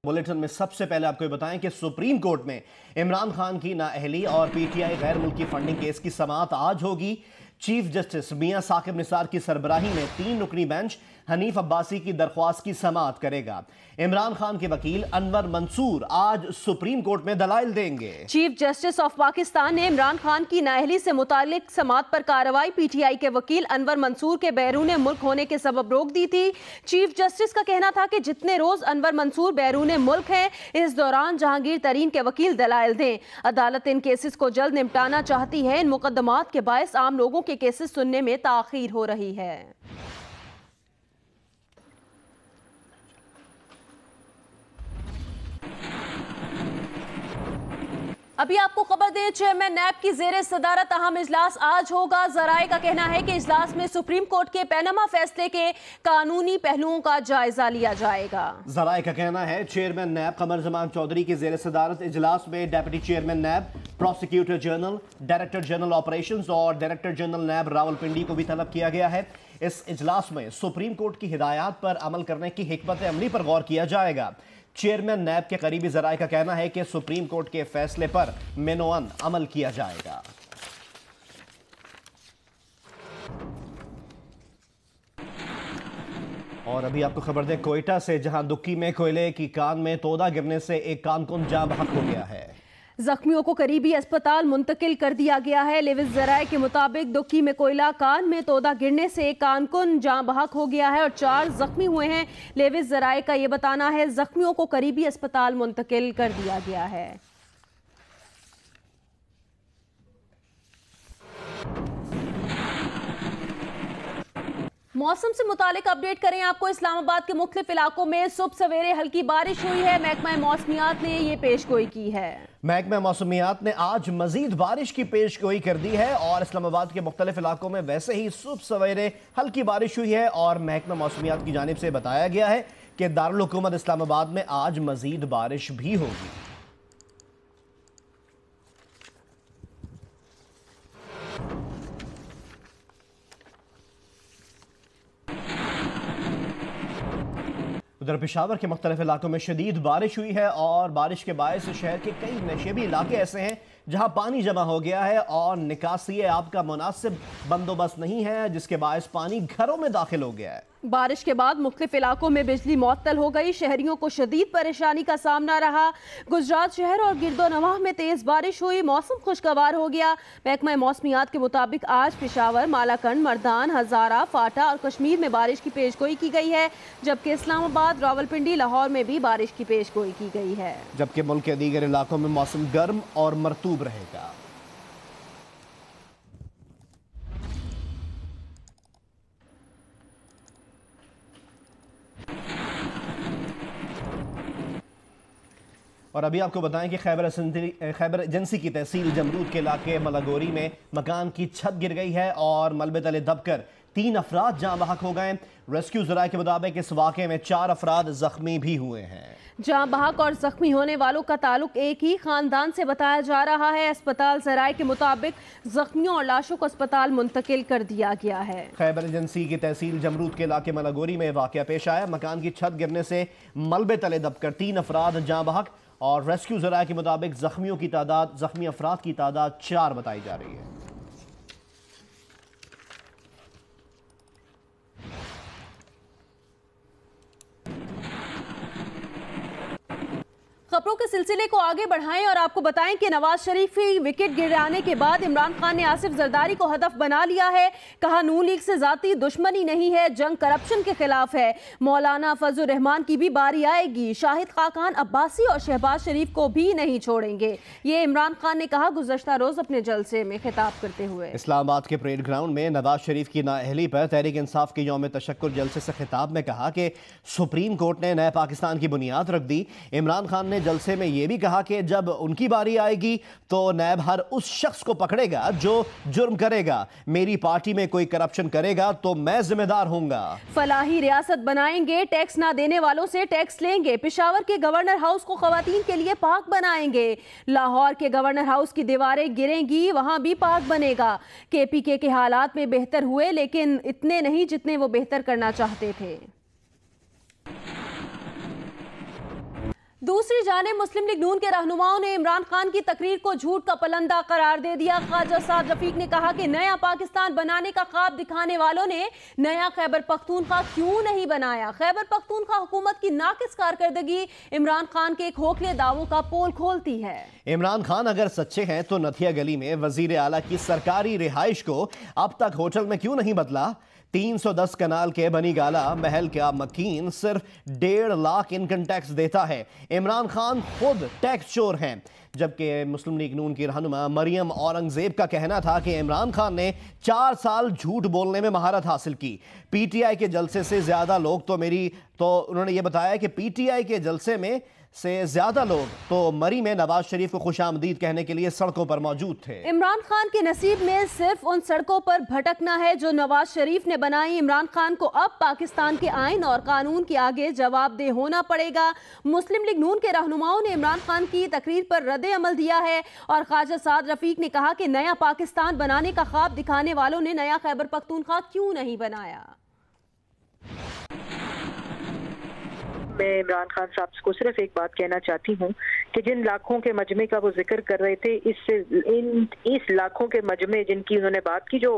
Bulletin में सबसे पहले आपको ये बताएं कि सुप्रीम कोर्ट में इमरान खान की नाअहली और पीटीआई गैर मुल्की फंडिंग केस की समाअत आज होगी। चीफ जस्टिस मियां साकिब निसार की सरबराही में 3 रुकनी बेंच हनीफ अब्बासी की दरख्वास्त की समाअत करेगा। इमरान खान के वकील अनवर मंसूर आज सुप्रीम कोर्ट में दलाइल देंगे। चीफ जस्टिस ऑफ पाकिस्तान ने इमरान खान की नाअहली से मुतालिक समाअत पर कार्रवाई पीटीआई के वकील अनवर मंसूर के बैरून मुल्क होने के सबब रोक दी थी। चीफ जस्टिस का कहना था कि जितने रोज अनवर मंसूर बैरून मुल्क हैं, इस दौरान जहांगीर तरीन के वकील दलाइल दें। अदालत इन केसेस को जल्द निपटाना चाहती है। इन मुकदमात के बायस आम लोगों के केसेस सुनने में ताखीर हो रही है। अभी आपको खबर दें, चेयरमैन नैब की ज़ेरे सदारत अहम इजलास आज होगा। ज़राए का कहना है कि इजलास में सुप्रीम कोर्ट के पैनामा फैसले के कानूनी पहलुओं का जायजा लिया जाएगा। ज़राए का कहना है चेयरमैन नैब कमर जमान चौधरी की ज़ेरे सदारत इजलास में deputy chairman NAB, prosecutor general, director general operations और डायरेक्टर जनरल नैब रावलपिंडी को भी तलब किया गया है। इस इजलास में सुप्रीम कोर्ट की हिदायत पर अमल करने की हिकमत अमली पर गौर किया जाएगा। चेयरमैन नैब के करीबी ज़राए का कहना है कि सुप्रीम कोर्ट के फैसले पर मेनोअन अमल किया जाएगा। और अभी आपको खबर दें कोयटा से, जहां दुक्की में कोयले की कान में तोदा गिरने से एक कारकुन जाँ बहक हो गया है। जख्मियों को करीबी अस्पताल मुंतकिल कर दिया गया है। लेविस ज़राए के मुताबिक दुक्की में कोयला कान में तोदा गिरने से एक कारकुन जाँ बहक हो गया है और 4 जख्मी हुए हैं। लेविस ज़राए का ये बताना है जख्मियों को करीबी अस्पताल मुंतकिल कर दिया गया है। मौसम से मुतालिक अपडेट करें आपको। इस्लामाबाद के मुख्तलिफ इलाकों में सुबह सवेरे हल्की बारिश हुई है। महकमा मौसमियात ने ये पेशगोई की है। महकमा मौसमियात ने आज मजीद बारिश की पेशगोई कर दी है और इस्लामाबाद के मुख्तलिफ इलाकों में वैसे ही सुबह सवेरे हल्की बारिश हुई है और महकमा मौसमियात की जानिब से बताया गया है कि दारुल हुकूमत इस्लामाबाद में आज मजीद बारिश भी होगी। उधर पेशावर के मुख्तलिफ इलाकों में शदीद बारिश हुई है और बारिश के बायस शहर के कई नशेबी इलाके ऐसे हैं जहां पानी जमा हो गया है और निकासी आब का मुनासिब बंदोबस्त नहीं है, जिसके बायस पानी घरों में दाखिल हो गया है। बारिश के बाद मुख्तलिफ इलाकों में बिजली मुअत्तल हो गई। शहरियों को शदीद परेशानी का सामना रहा। गुजरात शहर और गिरदोनवाह में तेज बारिश हुई, मौसम खुशगवार हो गया। महकमा मौसमियात के मुताबिक आज पेशावर, मालाकंड, मर्दान, हजारा, फाटा और कश्मीर में बारिश की पेशगोई की गई है, जबकि इस्लामाबाद, रावलपिंडी, लाहौर में भी बारिश की पेशगोई की गई है। जबकि मुल्क के दीगर इलाकों में मौसम गर्म और मरतूब रहेगा। और अभी आपको बताएं कि खैबर एजेंसी की तहसील जमरूद के इलाके मलागोरी में मकान की छत गिर गई है और मलबे तले दबकर 3 अफराद जाँ बहक हो गए। रेस्क्यू ज़राए के मुताबिक इस वाक़े में 4 अफराद जख्मी भी हुए हैं। जाँ बहक और जख्मी होने वालों का ताल्लुक एक ही खानदान से बताया जा रहा है। अस्पताल ज़राए के मुताबिक जख्मियों और लाशों को अस्पताल मुंतकिल कर दिया गया है। खैबर एजेंसी की तहसील जमरूद के इलाके मलागोरी में वाक़या पेश आया। मकान की छत गिरने से मलबे तले दबकर 3 अफराद जाँ बहक और रेस्क्यू ज़राए के मुताबिक जख्मी अफराद की तादाद 4 बताई जा रही है। खबरों के सिलसिले को आगे बढ़ाएं और आपको बताएं कि नवाज शरीफ की विकेट गिराने के बाद इमरान खान ने आसिफ जरदारी को हदफ बना लिया है। कहा नून लीग से जाती दुश्मनी नहीं है, जंग करप्शन के खिलाफ है। मौलाना फजल रहमान की भी बारी आएगी। शाहिद खाकान अब्बासी और शहबाज शरीफ को भी नहीं छोड़ेंगे, ये इमरान खान ने कहा गुज़श्ता रोज अपने जलसे में खिताब करते हुए। इस्लामाबाद के परेड ग्राउंड में नवाज शरीफ की नाअहली पर तहरीक इंसाफ के यौम तशक्कुर जलसे से खिताब में कहा कि सुप्रीम कोर्ट ने नए पाकिस्तान की बुनियाद रख दी। इमरान खान ने जलसे में यह भी कहा कि जब उनकी बारी आएगी तो नैब हर उस शख्स को पकड़ेगा जो जुर्म करेगा। मेरी पार्टी में कोई करप्शन करेगा तो मैं जिम्मेदार होऊंगा। फलाही रियासत बनाएंगे, टैक्स ना देने वालों से टैक्स लेंगे। पेशावर के गवर्नर हाउस को खवातीन के लिए पार्क बनाएंगे। लाहौर के गवर्नर हाउस की दीवारें गिरेंगी, वहां भी पार्क बनेगा। केपीके के हालात में बेहतर हुए, लेकिन इतने नहीं जितने वो बेहतर करना चाहते थे। दूसरी जानिब मुस्लिम लीग नून के रहनुमाओं ने इमरान खान की तकरीर को झूठ का पलंदा करार दे दिया। ख्वाजा साद रफीक ने कहा कि नया पाकिस्तान बनाने का ख्वाब दिखाने वालों ने नया खैबर पख्तूनख्वा क्यों नहीं बनाया। खैबर पख्तूनख्वा हुकूमत की नाकिस कारकर्दगी इमरान खान के खोखले दावों का पोल खोलती है। इमरान खान अगर सच्चे हैं तो नथिया गली में वजीर आला की सरकारी रिहाइश को अब तक होटल में क्यों नहीं बदला। 310 कनाल के बनी गाला महल का मकीन सिर्फ 1.5 लाख इनकम टैक्स देता है। इमरान खान खुद टैक्स चोर हैं। जबकि मुस्लिम लीग नून की रहनुमा मरियम औरंगजेब का कहना था कि इमरान खान ने 4 साल झूठ बोलने में महारत हासिल की। पीटीआई के जलसे से ज्यादा लोग तो उन्होंने ये बताया कि पीटीआई के जलसे में से ज्यादा लोग तो मरी में नवाज शरीफ को खुशामदीद कहने के लिए सड़कों पर मौजूद थे। इमरान खान के नसीब में सिर्फ उन सड़कों पर भटकना है जो नवाज शरीफ ने बनाई। इमरान खान को अब पाकिस्तान के आइन और कानून के आगे जवाबदेह होना पड़ेगा। मुस्लिम लीग नून के रहनुमाओं ने इमरान खान की तकरीर पर रद्द अमल दिया है और ख्वाजा साद रफीक ने कहा कि नया पाकिस्तान बनाने का ख्वाब दिखाने वालों ने नया खैबर पख्तूनख्वा क्यों नहीं बनाया। मैं इमरान खान साहब को सिर्फ एक बात कहना चाहती हूँ कि जिन लाखों के मजमे का वो जिक्र कर रहे थे, इस लाखों के मजमे जिनकी उन्होंने बात की, जो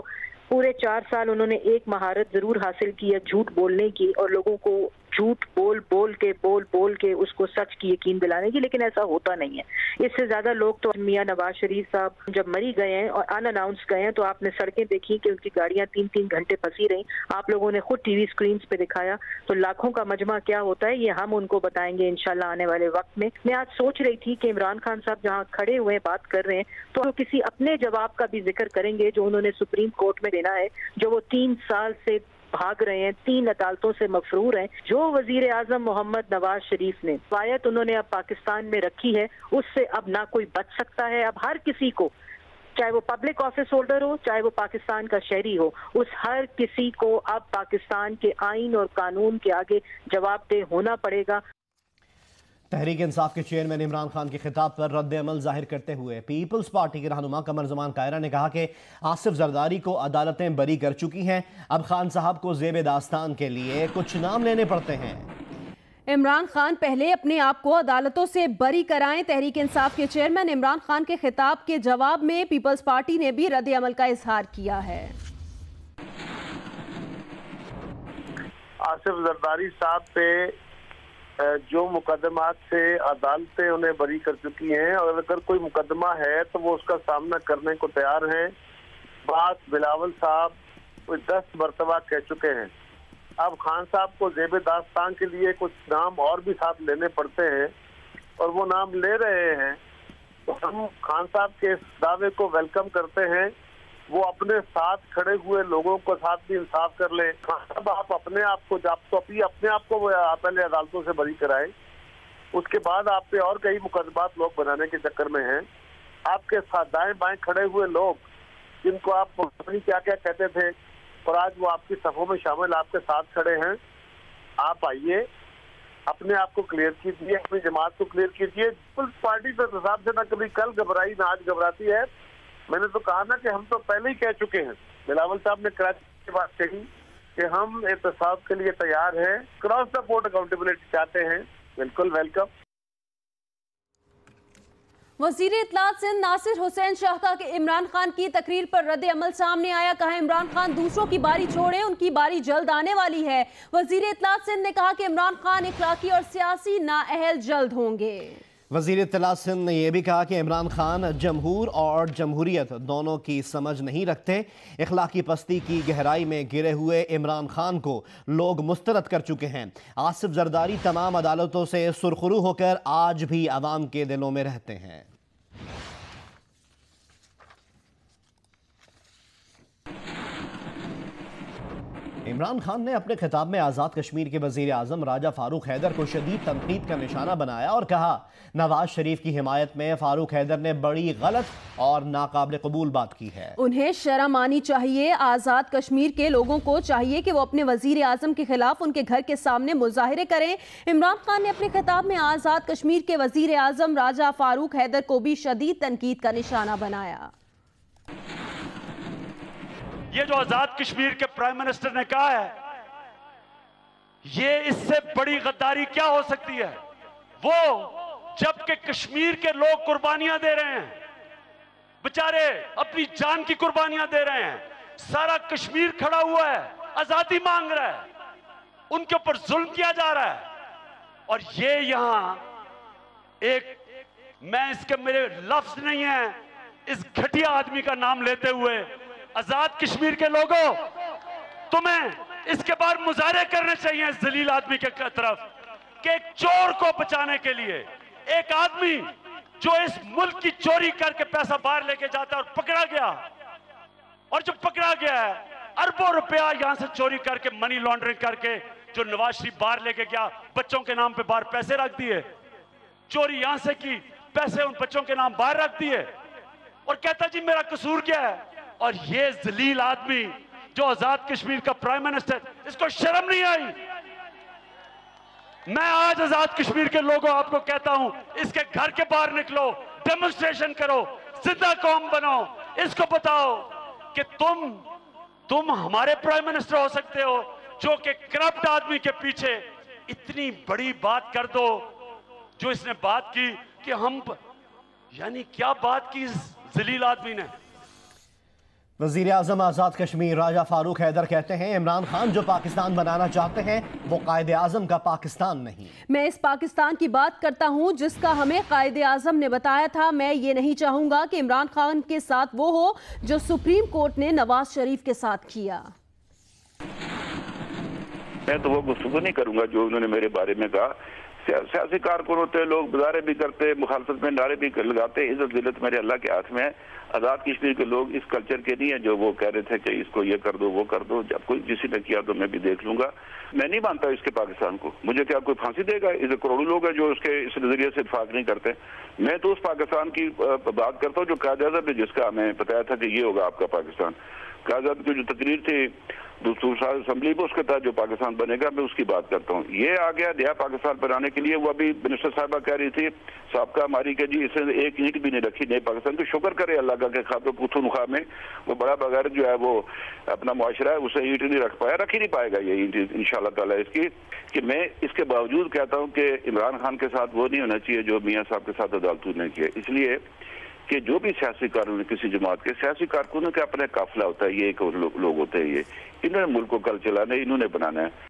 पूरे 4 साल उन्होंने एक महारत जरूर हासिल की है झूठ बोलने की और लोगों को झूठ बोल के उसको सच की यकीन दिलाने की, लेकिन ऐसा होता नहीं है। इससे ज्यादा लोग तो मियां नवाज शरीफ साहब जब मरी गए हैं और अनअनाउंस गए हैं तो आपने सड़कें देखी कि उनकी गाड़ियां 3-3 घंटे फंसी रही। आप लोगों ने खुद टीवी स्क्रीन पे दिखाया। तो लाखों का मजमा क्या होता है ये हम उनको बताएंगे इंशाल्लाह आने वाले वक्त में। मैं आज सोच रही थी कि इमरान खान साहब जहाँ खड़े हुए बात कर रहे हैं तो किसी अपने जवाब का भी जिक्र करेंगे जो उन्होंने सुप्रीम कोर्ट में देना है, जो वो 3 साल से भाग रहे हैं, 3 अदालतों से मफरूर हैं। जो वजीर आजम मोहम्मद नवाज शरीफ ने स्वायत उन्होंने अब पाकिस्तान में रखी है, उससे अब ना कोई बच सकता है। अब हर किसी को, चाहे वो पब्लिक ऑफिस होल्डर हो, चाहे वो पाकिस्तान का शहरी हो, उस हर किसी को अब पाकिस्तान के आइन और कानून के आगे जवाबदेह होना पड़ेगा। तहरीक इंसाफ के चेयरमैन इमरान खान के खिताब पर रद्द अमल जाहिर करते हुए पीपल्स पार्टी के रहनुमा कमर जमान कायरा ने कहा कि आसिफ जरदारी को अदालतें बरी कर चुकी हैं, अब खान साहब को ज़ेब दास्तान के लिए कुछ नाम लेने पड़ते हैं। इमरान खान पहले अपने आप को अदालतों से बरी कराएं। तहरीक इंसाफ के चेयरमैन इमरान खान के खिताब के जवाब में पीपल्स पार्टी ने भी रद्द अमल का इजहार किया है। आसिफ जरदारी साहब पे जो मुकदमात से अदालतें उन्हें बरी कर चुकी हैं और अगर कोई मुकदमा है तो वो उसका सामना करने को तैयार हैं। बात बिलावल साहब 10 मरतबा कह चुके हैं। अब खान साहब को ज़ेब दास्तान के लिए कुछ नाम और भी साथ लेने पड़ते हैं और वो नाम ले रहे हैं, तो हम खान साहब के इस दावे को वेलकम करते हैं। वो अपने साथ खड़े हुए लोगों को साथ भी इंसाफ कर ले। खान साहब आप अपने आप को पहले अदालतों से बरी कराएं, उसके बाद आप पे और कई मुकदमात लोग बनाने के चक्कर में हैं। आपके साथ दाएं बाएं खड़े हुए लोग जिनको आप क्या क्या कहते थे और आज वो आपकी सफों में शामिल आपके साथ खड़े हैं, आप आइए अपने आप को क्लियर कीजिए, अपनी जमात को क्लियर कीजिए। पीपल्स पार्टी तो हिसाब से ना कभी कल घबराई ना आज घबराती है। मैंने तो कहा ना कि हम तो पहले ही कह चुके हैं। बिलावल साहब ने कराची की बात कही कि हम एहतसाब के लिए तैयार हैं, क्रॉस द बोर्ड अकाउंटेबिलिटी चाहते हैं, बिल्कुल वेलकम। वजीर इत्तलात सिंध नासिर हुसैन शाह का कि इमरान खान की तकरीर पर रद्द अमल सामने आया। कहा इमरान खान दूसरों की बारी छोड़ें, उनकी बारी जल्द आने वाली है। वजीर इत्तलात सिंध ने कहा कि इमरान खान इखलाकी और सियासी नाअहल जल्द होंगे। वजीर इत्तलात सिंध ने यह भी कहा कि इमरान खान जमहूर और जमहूरियत दोनों की समझ नहीं रखते। इखलाकी पस्ती की गहराई में गिरे हुए इमरान खान को लोग मुस्तरद कर चुके हैं। आसिफ जरदारी तमाम अदालतों से सुरखरू होकर आज भी आवाम के दिलों में रहते हैं। इमरान खान ने अपने खिताब में आज़ाद कश्मीर के वज़ीर आज़म राजा फारूक हैदर को शदीद तनकीद का निशाना बनाया और कहा नवाज शरीफ की हिमायत में फारूक हैदर ने बड़ी गलत और नाकाबिल कबूल बात की है। उन्हें शर्म आनी चाहिए। आज़ाद कश्मीर के लोगों को चाहिए कि वो अपने वज़ीर आज़म के खिलाफ उनके घर के सामने मुजाहिरे करें। इमरान खान ने अपने खिताब में आज़ाद कश्मीर के वज़ीर आज़म राजा फारूक हैदर को भी शदीद तनकीद का निशाना बनाया। ये जो आजाद कश्मीर के प्राइम मिनिस्टर ने कहा है, ये इससे बड़ी गद्दारी क्या हो सकती है। وہ جبکہ کشمیر کے لوگ قربانیاں دے رہے ہیں، بچارے اپنی جان کی قربانیاں دے رہے ہیں، سارا کشمیر کھڑا ہوا ہے، آزادی مانگ رہا ہے، ان کے اوپر ظلم کیا جا رہا ہے، اور یہ یہاں ایک، میں اس کے میرے لفظ نہیں ہیں اس گھٹیا آدمی کا نام لیتے ہوئے، آزاد کشمیر کے لوگوں تمہیں اس کے بعد مظاہرے کرنے چاہیے اس ذلیل آدمی کے طرف کہ ایک چور کو بچانے کے لیے، ایک آدمی جو اس ملک کی چوری کر کے پیسہ باہر لے کے جاتا ہے اور پکڑا گیا، اور جو پکڑا گیا ہے اربوں روپیہ یہاں سے چوری کر کے منی لانڈرنگ کر کے جو نواز شریف باہر لے کے گیا، بچوں کے نام پہ باہر پیسے رکھ دیے، چوری یہاں سے کی، پیسے ان بچوں کے نام باہر رکھ دیے، اور کہتا جی میرا قصور کیا ہے؟ اور یہ ذلیل آدمی جو آزاد کشمیر کا پرائم منسٹر، اس کو شرم نہیں آئی؟ میں آج آزاد کشمیر کے لوگوں آپ کو کہتا ہوں، اس کے گھر کے باہر نکلو، ڈیمونسٹریشن کرو، زندہ قوم بنو، اس کو بتاؤ کہ تم ہمارے پرائم منسٹر ہو سکتے ہو، جو کہ کرپٹ آدمی کے پیچھے اتنی بڑی بات کر دو جو اس نے بات کی کہ ہم، یعنی کیا بات کی اس ذلیل آدمی نے؟ وزیر اعظم آزاد کشمیر راجہ فاروق حیدر کہتے ہیں عمران خان جو پاکستان بنانا چاہتے ہیں وہ قائد اعظم کا پاکستان نہیں۔ میں اس پاکستان کی بات کرتا ہوں جس کا ہمیں قائد اعظم نے بتایا تھا۔ میں یہ نہیں چاہوں گا کہ عمران خان کے ساتھ وہ ہو جو سپریم کورٹ نے نواز شریف کے ساتھ کیا۔ میں تو وہ گفتگو نہیں کروں گا جو انہوں نے میرے بارے میں کہا۔ سیاسی کارکن ہوتے ہیں لوگ، مظاہرے بھی کرتے، مخالفت میں نعرے بھی لگاتے، عزت ذلت میرے اللہ کے ہاتھ میں ہے۔ آزاد کشمیر کے لوگ اس کلچر کے نہیں ہیں جو وہ کہہ رہے تھے کہ اس کو یہ کر دو وہ کر دو، جب کوئی کسی نے کیا تو میں بھی دیکھ لوں گا۔ میں نہیں مانتا اس کے پاکستان کو، مجھے کیا کوئی پھانسی دے گا؟ اسے کروڑوں لوگ ہیں جو اس کے اس نظریے سے اتفاق نہیں کرتے۔ میں تو اس پاکستان کی بات کرتا ہوں جو قائد اعظم نے جس کا ہمیں بتایا تھا کہ یہ ہوگا آپ کا پاکستان۔ قائد اعظم کی جو تقریر تھی دستور ساز اسمبلی میں، اس کے تحت جو پاکستان بنے گا میں اس کی بات کرتا ہوں۔ یہ آ گیا نیا پاکستان بنانے کے لیے، وہ ابھی منسٹر صاحبہ کہہ رہی تھی سابقہ ہماری کہ جی اس نے ایک اینٹ بھی نہیں رکھی نئے پاکستان کی۔ شکر کرے اللہ کا کہ خاطر پختونخوا میں وہ بڑا بغیر جو ہے وہ اپنا معاشرہ ہے اسے اینٹ نہیں رکھ پایا، رکھ ہی نہیں پائے گا یہ اینٹ انشاءاللہ تعالیٰ اس کی۔ کہ میں اس کے باوجود کہتا ہوں کہ عمران خان کے ساتھ وہ نہیں ہونا چاہیے جو میاں صاحب کے ساتھ عدالتوں نے کیا، اس لیے کہ جو بھی سیاسی قانون کسی جماعت کے سیاسی کارکنوں کا اپنا قافلہ ہوتا ہے، یہ ایک لوگ ہوتے ہیں، یہ انہوں نے ملک کو کل چلانا ہے، انہوں نے بنانا ہے۔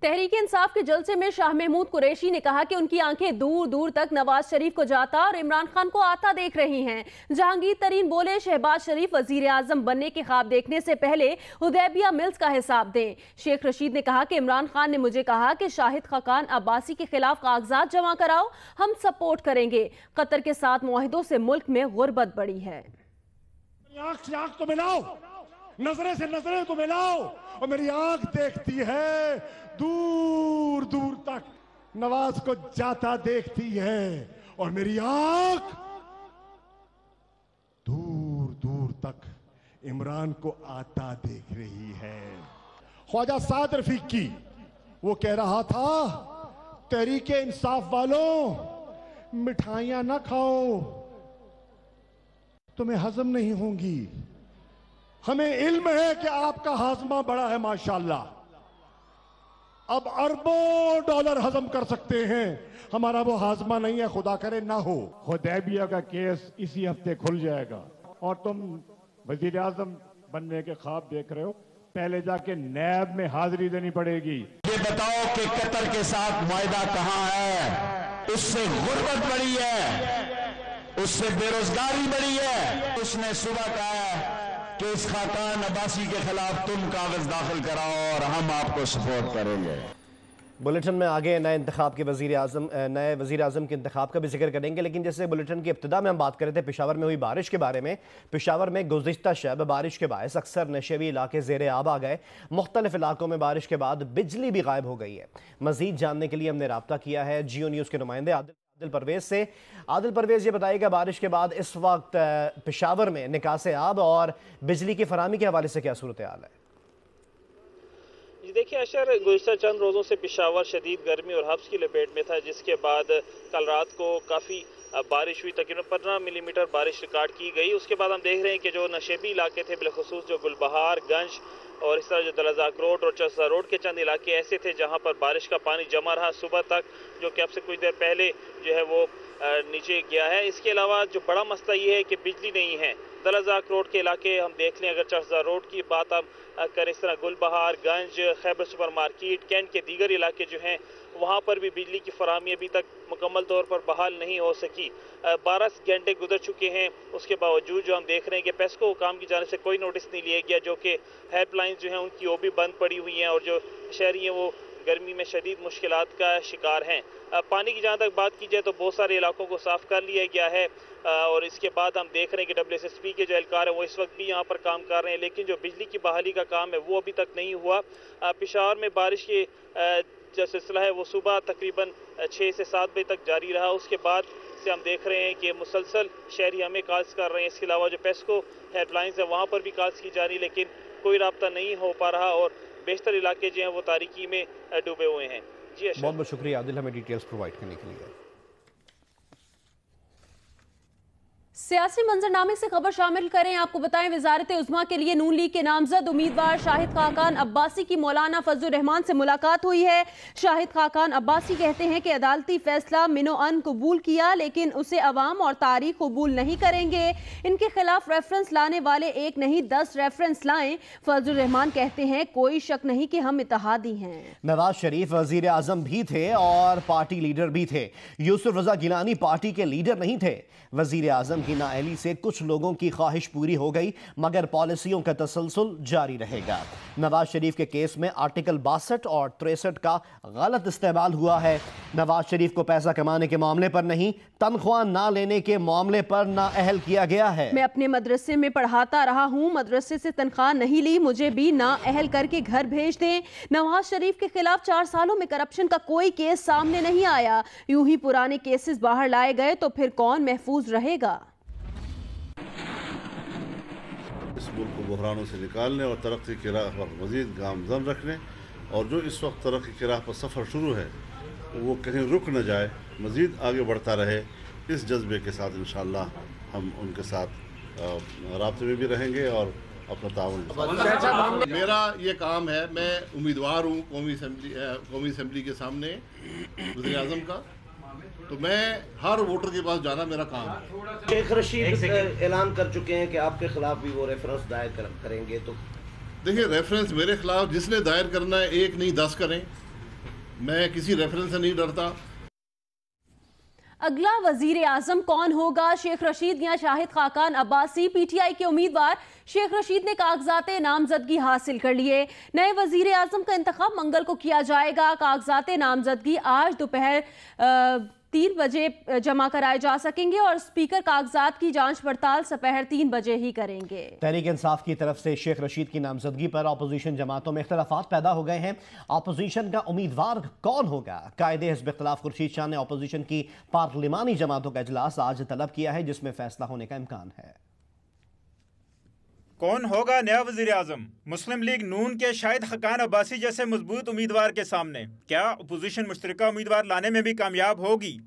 تحریک انصاف کے جلسے میں شاہ محمود قریشی نے کہا کہ ان کی آنکھیں دور دور تک نواز شریف کو جاتا اور عمران خان کو آتا دیکھ رہی ہیں۔ جہانگیر ترین بولے شہباز شریف وزیر اعظم بننے کے خواب دیکھنے سے پہلے حدیبیہ ملز کا حساب دیں۔ شیخ رشید نے کہا کہ عمران خان نے مجھے کہا کہ شاہد خاقان عباسی کے خلاف کاغذات جمع کراؤ، ہم سپورٹ کریں گے۔ قطر کے ساتھ معاہدوں سے ملک میں غربت بڑھی ہے۔ آنکھ سے آنکھ تو ملاؤ، نظریں سے نظریں تو ملاؤ، اور میری آنکھ دیکھتی ہے دور دور تک نواز کو جاتا دیکھتی ہے، اور میری آنکھ دور دور تک عمران کو آتا دیکھ رہی ہے۔ خواجہ سعد رفیقی وہ کہہ رہا تھا تحریک انصاف والوں مٹھائیاں نہ کھاؤ، تمہیں ہضم نہیں ہوں گی، ہمیں علم ہے کہ آپ کا ہاضمہ بڑا ہے ماشاءاللہ، اب اربوں ڈالر ہضم کر سکتے ہیں، ہمارا وہ ہاضمہ نہیں ہے، خدا کرے نہ ہو۔ حدیبیہ کا کیس اسی ہفتے کھل جائے گا، اور تم وزیر اعظم بننے کے خواب دیکھ رہے ہو، پہلے جا کے نیب میں حاضری دینی پڑے گی۔ یہ بتاؤ کہ قطر کے ساتھ معاہدہ کہاں ہے؟ اس سے غربت بڑھی ہے، اس سے بے روزگاری بڑھی ہے۔ اس نے صبح کہا ہے کہ اس خاقان عباسی کے خلاف تم کاغذ داخل کراؤ اور ہم آپ کو سپورٹ کریں گے۔ بلیٹن میں آگے نئے وزیر اعظم کے انتخاب کا بھی ذکر کریں گے، لیکن جیسے بلیٹن کی ابتدا میں ہم بات کر رہے تھے پشاور میں ہوئی بارش کے بارے میں، پشاور میں گزشتہ شب بارش کے باعث اکثر نشیبی علاقے زیر آب آ گئے۔ مختلف علاقوں میں بارش کے بعد بجلی بھی غائب ہو گئی ہے۔ مزید جاننے کے لیے ہم نے رابطہ کیا ہے جیو نیوز کے نمائندے عادل پرویز سے۔ عادل پرویز، یہ بتائیے کہ بارش کے بعد اس وقت پشاور میں نکاس آب اور بجلی کی فراہمی کے حوالے سے کیا صورتحال ہے؟ جی دیکھیں اشر، گزشتہ چند روزوں سے پشاور شدید گرمی اور حبس کی لپیٹ میں تھا، جس کے بعد کل رات کو کافی बारिश हुई, तकरीबन 15 मिलीमीटर बारिश रिकॉर्ड की गई। उसके बाद हम देख रहे हैं कि जो नशेबी इलाके थे, बिलखुसूस जो गुलबहार, गंज और इस तरह जो दलजाक रोड और चरसा रोड के चंद इलाके ऐसे थे जहां पर बारिश का पानी जमा रहा सुबह तक, जो कि अब से कुछ देर पहले जो है वो नीचे गया है। इसके अलावा जो बड़ा मसला ये है कि बिजली नहीं है। दलजाक रोड के इलाके हम देख लें, अगर चरसा रोड की बात हम करें, इस तरह गुलबहार, गंज, खैबर सुपर मार्केट, कैंट के दीगर इलाके जो हैं वहाँ पर भी बिजली की फराहमी अभी तक मुकम्मल तौर पर बहाल नहीं हो सकी। 12 घंटे गुजर चुके हैं, उसके बावजूद जो हम देख रहे हैं कि पेस्को हुकाम की जानिब से कोई नोटिस नहीं लिया गया, जो कि हेल्पलाइन जो हैं उनकी वो भी बंद पड़ी हुई हैं और जो शहरी हैं वो गर्मी में शदीद मुश्किलात का शिकार हैं। पानी की जहाँ तक बात की जाए तो बहुत सारे इलाकों को साफ़ कर लिया गया है और इसके बाद हम देख रहे हैं कि WSSP के जो एहलकार हैं वो इस वक्त भी यहाँ पर काम कर रहे हैं, लेकिन जो बिजली की बहाली का काम है वो अभी तक नहीं हुआ। पेशावर में बारिश के जो सिलसिला है वो सुबह तकरीबन 6 से 7 बजे तक जारी रहा। उसके बाद से हम देख रहे हैं कि मुसलसल शहरी हमें कॉल्स कर रहे हैं। इसके अलावा जो पेस्को हेल्पलाइंस है वहाँ पर भी कॉल्स की जा रही, लेकिन कोई राब्ता नहीं हो पा रहा और बेशतर इलाके जो हैं वो तारीकी में डूबे हुए हैं। जी बहुत बहुत शुक्रिया आदिल, हमें डिटेल्स प्रोवाइड करने के लिए। सियासी मंजरनामे से खबर शामिल करें। आपको बताएं, वजारत उज़्मा के लिए नून लीग के नामजद उम्मीदवार शाहिद खाकान अब्बासी की मौलाना फजलुर रहमान से मुलाकात हुई है। शाहिद खाकान अब्बासी कहते हैं कि अदालती फैसला मिनो-अन कबूल किया, लेकिन उसे अवाम और तारीख कबूल नहीं करेंगे। इनके खिलाफ रेफरेंस लाने वाले एक नहीं 10 रेफरेंस लाएं। फजलुर रहमान कहते हैं कोई शक नहीं कि हम इत्तेहादी हैं। नवाज शरीफ वजीर आजम भी थे और पार्टी लीडर भी थे। यूसुफ रजा गिलानी पार्टी के लीडर नहीं थे। वजीर आजम की नाअहली से कुछ लोगों की ख्वाहिश पूरी हो गई, मगर पॉलिसियों का तसलसल जारी रहेगा। नवाज शरीफ के केस में आर्टिकल 62 और 63 का गलत इस्तेमाल हुआ है। नवाज शरीफ को पैसा कमाने के मामले पर नहीं, तनख्वाह ना लेने के मामले पर नाअहल किया गया है। मैं अपने मदरसे में पढ़ाता रहा हूँ, मदरसे से तनख्वाह नहीं ली, मुझे भी नाअहल करके घर भेज दें। नवाज शरीफ के खिलाफ 4 सालों में करप्शन का कोई केस सामने नहीं आया। यूं ही पुराने केसेस बाहर लाए गए तो फिर कौन महफूज रहेगा। इस मुल्क को बहरानों से निकालने और तरक्की की राह पर मज़ीद गामज़न रखने, और जो इस वक्त तरक्की की राह पर सफ़र शुरू है वो कहीं रुक न जाए, मज़ीद आगे बढ़ता रहे। इस जज्बे के साथ इंशाअल्लाह हम उनके साथ राब्ते में भी रहेंगे और अपना ताउन। मेरा ये काम है, मैं उम्मीदवार हूँ कौमी असम्बली के सामने वज़ीर आज़म का, तो मैं हर वोटर के पास जाना मेरा काम है। शेख रशीद ऐलान कर चुके हैं कि आपके खिलाफ भी वो रेफरेंस दायर करेंगे, तो देखिए रेफरेंस मेरे खिलाफ जिसने दायर करना है 1 नहीं 10 करें, मैं किसी रेफरेंस से नहीं डरता। अगला वजीर आजम कौन होगा, शेख रशीद या शाहिद खाकान अब्बासी? PTI के उम्मीदवार शेख रशीद ने कागजात नामजदगी हासिल कर लिए। नए वजीर आजम का इंतखाब मंगल को किया जाएगा। कागजात नामजदगी आज दोपहर 3 बजे जमा कराए जा सकेंगे और स्पीकर कागजात की जांच पड़ताल दोपहर 3 बजे ही करेंगे। तहरीक इंसाफ की तरफ से शेख रशीद की नामजदगी पर अपोजिशन जमातों में इख्तलाफात पैदा हो गए हैं। अपोजिशन का उम्मीदवार कौन होगा? कायदे हिज़्ब इख्तिलाफ खुर्शीद शाह ने अपोजिशन की पार्लिमानी जमातों का इजलास आज तलब किया है, जिसमें फैसला होने का इम्कान है। कौन होगा नया वजीर आजम? मुस्लिम लीग नून के शाहिद खाकान अब्बासी जैसे मजबूत उम्मीदवार के सामने क्या अपोजिशन मुश्तरका उम्मीदवार लाने में भी कामयाब होगी?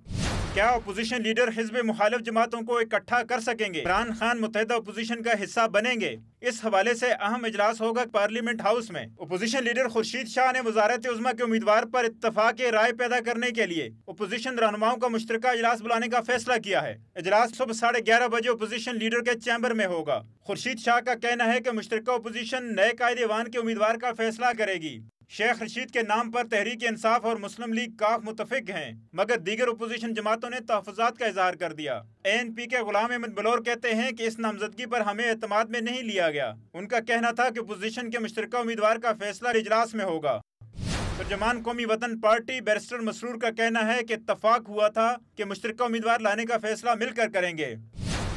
क्या अपोजिशन लीडर हिज़्ब मुखालिफ जमातों को इकट्ठा कर सकेंगे? इमरान खान मुत्तहिदा अपोजिशन का हिस्सा बनेंगे? इस हवाले से अहम इजलास होगा पार्लियामेंट हाउस में। अपोजिशन लीडर खुर्शीद शाह ने वजारत उज़्मा के उम्मीदवार पर इत्तफाक राय पैदा करने के लिए अपोजिशन रहनुमाओं का मुश्तरका इजलास बुलाने का फैसला किया है। इजलास सुबह 11:30 बजे अपोजिशन लीडर के चैम्बर में होगा। खुर्शीद शाह का कहना है कि मुश्तरका अपोजिशन नए कायदे-ए-वान के उम्मीदवार का फैसला करेगी। शेख रशीद के नाम पर तहरीक इंसाफ और मुस्लिम लीग काफ मुतफिक हैं, मगर दीगर अपोजिशन जमातों ने तहफ़्फ़ुज़ात का इजहार कर दिया। ANP के गुलाम अहमद बलोर कहते हैं कि इस नामजदगी पर हमें एतमाद में नहीं लिया गया। उनका कहना था कि अपोजिशन के मुश्तरका उम्मीदवार का फैसला इजलास में होगा। तर्जुमान कौमी वतन पार्टी बैरिस्टर मसरूर का कहना है कि इत्तफाक हुआ था कि मुश्तरका उम्मीदवार लाने का फैसला मिलकर करेंगे।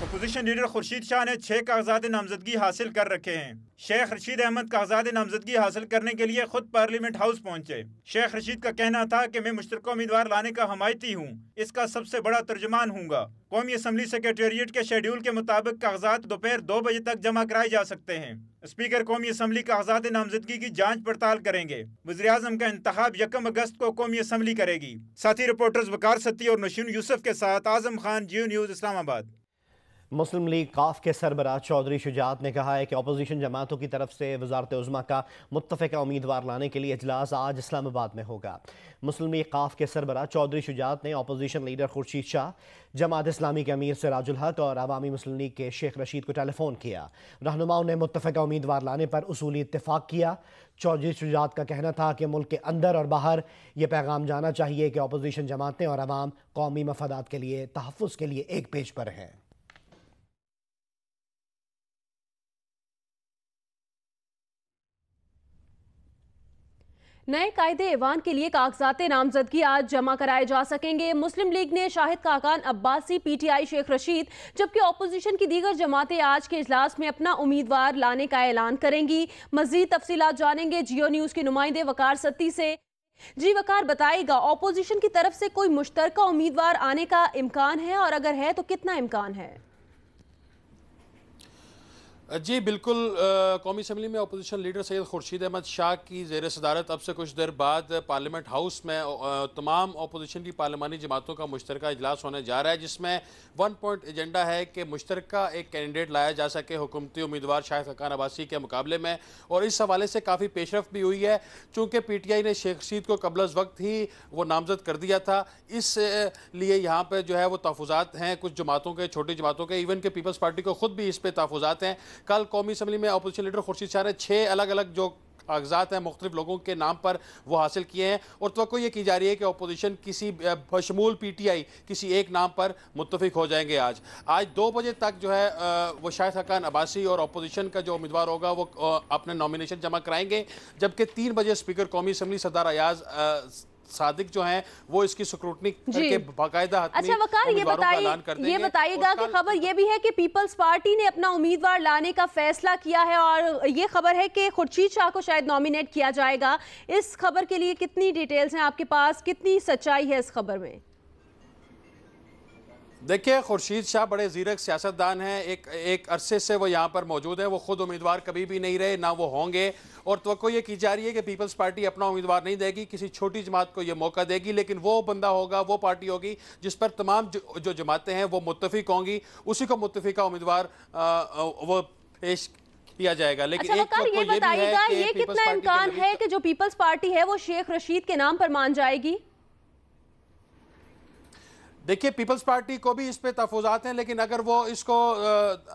अपोजिशन लीडर खुर्शीद शाह ने 6 कागजात नामजदगी हासिल कर रखे हैं। शेख रशीद अहमद कागजात नामजदगी हासिल करने के लिए खुद पार्लियामेंट हाउस पहुंचे। शेख रशीद का कहना था कि मैं मुश्तरका उम्मीदवार लाने का हमायती हूँ, इसका सबसे बड़ा तर्जुमान हूँगा। कौमी असम्बली सेक्रेटेरिएट के शेड्यूल के मुताबिक कागजात दोपहर 2 बजे तक जमा कराए जा सकते हैं। स्पीकर कौमी असम्बली का आज़ाद नामजदगी की जांच पड़ताल करेंगे। वज़ीर आज़म का इंतखाब 1 अगस्त को कौमी असम्बली करेगी। साथी रिपोर्टर्स वकार सत्ती और नशीन यूसुफ के साथ आज़म खान, जियो न्यूज़, इस्लामाबाद। मुस्लिम लीग काफ के सरबराह चौधरी शुजात ने कहा है कि अपोजिशन जमातों की तरफ से वज़ारत उज़्मा का मुत्तफ़िका उम्मीदवार लाने के लिए इजलास आज इस्लामाबाद में होगा। मुस्लिम लीग काफ के सरबराह चौधरी शुजात ने अपोजिशन लीडर खुर्शीद शाह, जमात इस्लामी के अमीर सिराजुल हक और अवामी मुस्लिम लीग के शेख रशीद को टेलीफोन किया। रहनुमाओं ने मुत्तफ़िका उम्मीदवार लाने पर उसूली इत्तेफाक किया। चौधरी शुजात का कहना था कि मुल्क के अंदर और बाहर ये पैगाम जाना चाहिए कि अपोजिशन जमातें और अवाम कौमी मफादात के लिए तहफ़्फ़ुज़ के लिए एक पेज पर हैं। नए कायदे ऐवान के लिए कागजात नामजदगी आज जमा कराए जा सकेंगे। मुस्लिम लीग ने शाहिद खाकान अब्बासी, पीटीआई शेख रशीद, जबकि अपोजिशन की दीगर जमातें आज के इजलास में अपना उम्मीदवार लाने का ऐलान करेंगी। मजीद तफसीलात जानेंगे जियो न्यूज़ के नुमाइंदे वकार सत्ती से। जी वकार, बताइएगा अपोजिशन की तरफ से कोई मुश्तरका उम्मीदवार आने का इम्कान है, और अगर है तो कितना इम्कान है? जी बिल्कुल, कौमी असम्बली में अपोजिशन लीडर सैयद खुर्शीद अहमद शाह की ज़ेर सदारत अब से कुछ देर बाद पार्लियामेंट हाउस में तमाम अपोजिशन की पार्लिमानी जमातों का मुश्तरका इजलास होने जा रहा है, जिसमें 1 पॉइंट एजेंडा है कि मुश्तरका एक कैंडिडेट लाया जा सके हुकूमती उम्मीदवार शाहिद खाकान अब्बासी के मुकाबले में। और इस हवाले से काफ़ी पेशरफ भी हुई है, चूँकि PTI ने शेख रशीद को कबल अज़ वक्त ही वो नामजद कर दिया था। इस लिए यहाँ पर जो है वो तहफ़्फ़ुज़ात हैं कुछ जमातों के, छोटी जमातों के, इवन के पीपल्स पार्टी को ख़ुद भी इस पर तहफ़्फ़ुज़ात हैं। कल कौमी असम्बली में अपोजिशन लीडर खुर्शीद शाह ने 6 अलग अलग जो कागजात हैं मुख्तलिफ लोगों के नाम पर वो हासिल किए हैं, और तो ये की जा रही है कि अपोजिशन किसी बशमूल PTI किसी एक नाम पर मुत्तफिक हो जाएंगे। आज 2 बजे तक जो है वो शाहिद खाकान अब्बासी और अपोजिशन का जो उम्मीदवार होगा वो अपने नॉमिनेशन जमा कराएंगे, जबकि 3 बजे स्पीकर कौमी असम्बली सरदार अयाज सादिक जो हैं वो इसकी स्क्रूटनी करके बाकायदा अच्छा वकार, ये बताइएगा कि खबर ये भी है कि पीपल्स पार्टी ने अपना उम्मीदवार लाने का फैसला किया है, और ये खबर है कि खुर्शीद शाह को शायद नॉमिनेट किया जाएगा। इस खबर के लिए कितनी डिटेल्स हैं आपके पास, कितनी सच्चाई है इस खबर में? देखिए, खुर्शीद शाह बड़े ज़ीरक सियासतदान हैं, एक अरसे से वो यहाँ पर मौजूद हैं। वो खुद उम्मीदवार कभी भी नहीं रहे, ना वो होंगे, और तो ये की जा रही है कि पीपल्स पार्टी अपना उम्मीदवार नहीं देगी, किसी छोटी जमात को ये मौका देगी, लेकिन वो बंदा होगा, वो पार्टी होगी जिस पर तमाम जो जमातें हैं वो मुत्तफिक होंगी, उसी को मुत्तफिका उम्मीदवार वो पेश किया जाएगा। लेकिन अच्छा वकार, ये बताइएगा ये कितना इम्कान है कि जो पीपल्स पार्टी है वो शेख रशीद के नाम पर मान जाएगी? देखिए, पीपल्स पार्टी को भी इस पे तहफ़्फ़ुज़ात हैं, लेकिन अगर वो इसको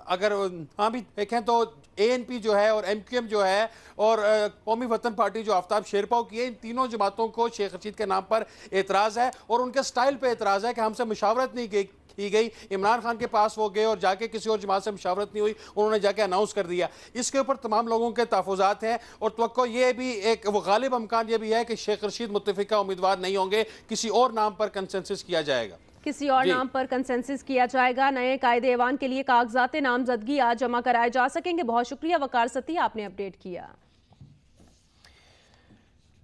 अगर हाँ भी देखें तो ANP जो है और MQM जो है और कौमी वतन पार्टी जो आफ्ताब शेरपाव की है, इन तीनों जमातों को शेख रशीद के नाम पर एतराज़ है, और उनके स्टाइल पे एतराज़ है कि हमसे मुशावरत नहीं की गई। इमरान खान के पास वो गए और जाके किसी और जमात से मुशावरत नहीं हुई, उन्होंने जाके अनाउंस कर दिया। इसके ऊपर तमाम लोगों के तहफ़्फ़ुज़ात हैं, और तो ये भी एक वो गालिब इम्कान ये भी है कि शेख रशीद मुत्तफ़िका उम्मीदवार नहीं होंगे, किसी और नाम पर कंसेंसस किया जाएगा। किसी और नाम पर कंसेंसस किया जाएगा। नए कायदे ऐवान के लिए कागजात नामजदगी आज जमा कराए जा सकेंगे। बहुत शुक्रिया वकार सती, आपने अपडेट किया।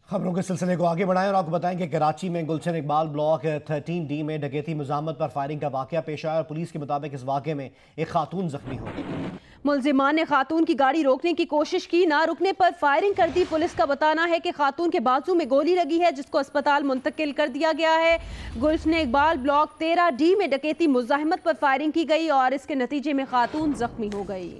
खबरों के सिलसिले को आगे बढ़ाएं और आपको बताएं कि कराची में गुलशन इकबाल ब्लॉक 13D में डकैती मुज़ाहमत पर फायरिंग का वाकया पेश आया, और पुलिस के मुताबिक इस वाकये में एक खातून जख्मी हो गई। मुलजिमान ने खातून की गाड़ी रोकने की कोशिश की, ना रुकने पर फायरिंग कर दी। पुलिस का बताना है कि खातून के बाजू में गोली लगी है, जिसको अस्पताल मुंतकिल कर दिया गया है। गुलशन इकबाल ब्लॉक 13D में डकैती मुज़ाहमत पर फायरिंग की गई और इसके नतीजे में खातून जख्मी हो गई।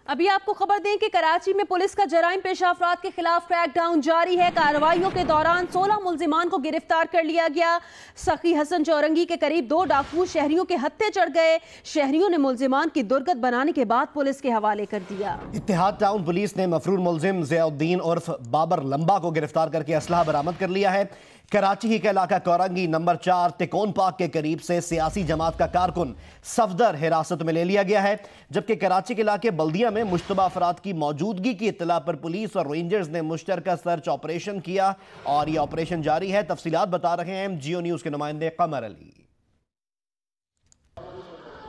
अभी आपको खबर दें कि कराची में पुलिस का जराइम पेशा अफराद के खिलाफ क्रैकडाउन जारी है। कार्रवाइयों के दौरान 16 मुलजिमान को गिरफ्तार कर लिया गया। सखी हसन चौरंगी के करीब 2 डाकू शहरियों के हत्थे चढ़ गए। शहरियों ने मुलजिमान की दुर्गत बनाने के बाद पुलिस के हवाले कर दिया। इत्तेहाद टाउन पुलिस ने मफरूर मुलजिम ज़ियाउद्दीन उर्फ बाबर लंबा को गिरफ्तार करके असलहा बरामद कर लिया है। कराची ही के इलाका कोरंगी नंबर 4 तिकोन पार्क के करीब से सियासी जमात का कारकुन सफदर हिरासत में ले लिया गया है, जबकि कराची के इलाके बल्दिया में मुश्तबा अफराद की मौजूदगी की इत्तला पर पुलिस और रेंजर्स ने मुश्तरका सर्च ऑपरेशन किया और यह ऑपरेशन जारी है। तफसीलात बता रहे हैं जियो न्यूज़ के नुमाइंदे कमर अली।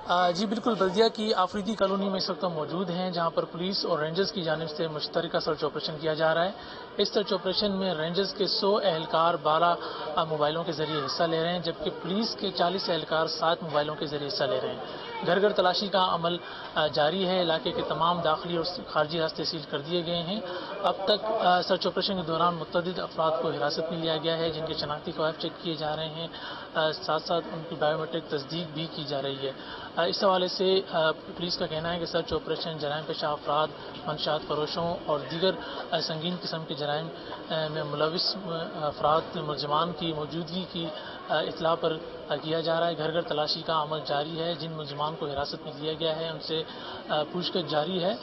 جی بالکل، بلدیہ کی آفریدی کالونی میں اس وقت ہم موجود ہیں، جہاں پر پولیس اور رینجرز کی جانب سے مشترکہ سرچ آپریشن کیا جا رہا ہے۔ اس سرچ آپریشن میں رینجرز کے 100 اہلکار 12 موبائلوں کے ذریعے حصہ لے رہے ہیں، جبکہ پولیس کے 40 اہلکار 7 موبائلوں کے ذریعے حصہ لے رہے ہیں۔ گھر گھر تلاشی کا عمل جاری ہے، علاقے کے تمام داخلی اور خارجی راستے سیل کر دیے گئے ہیں۔ اب تک سرچ آپریشن کے دوران متعدد افراد کو حراست میں لیا گیا ہے، جن کے شناختی قواعد چیک کیے جا رہے ہیں، ساتھ ساتھ ان کی بایو میٹرک تصدیق بھی کی جا رہی ہے۔ اس حوالے سے پولیس کا کہنا ہے کہ سرچ آپریشن جرائم پیشہ افراد، منشیات فروشوں اور دیگر سنگین قسم کے جرائم میں ملوث افراد ملزمان کی موجودگی کی اطلاع پر کیا جا رہا ہے۔ گھر گھر تلاشی کا عمل جاری ہے، جن ملزمان کو حراست میں لیا گیا ہے ان سے پوچھ گچھ جاری ہے۔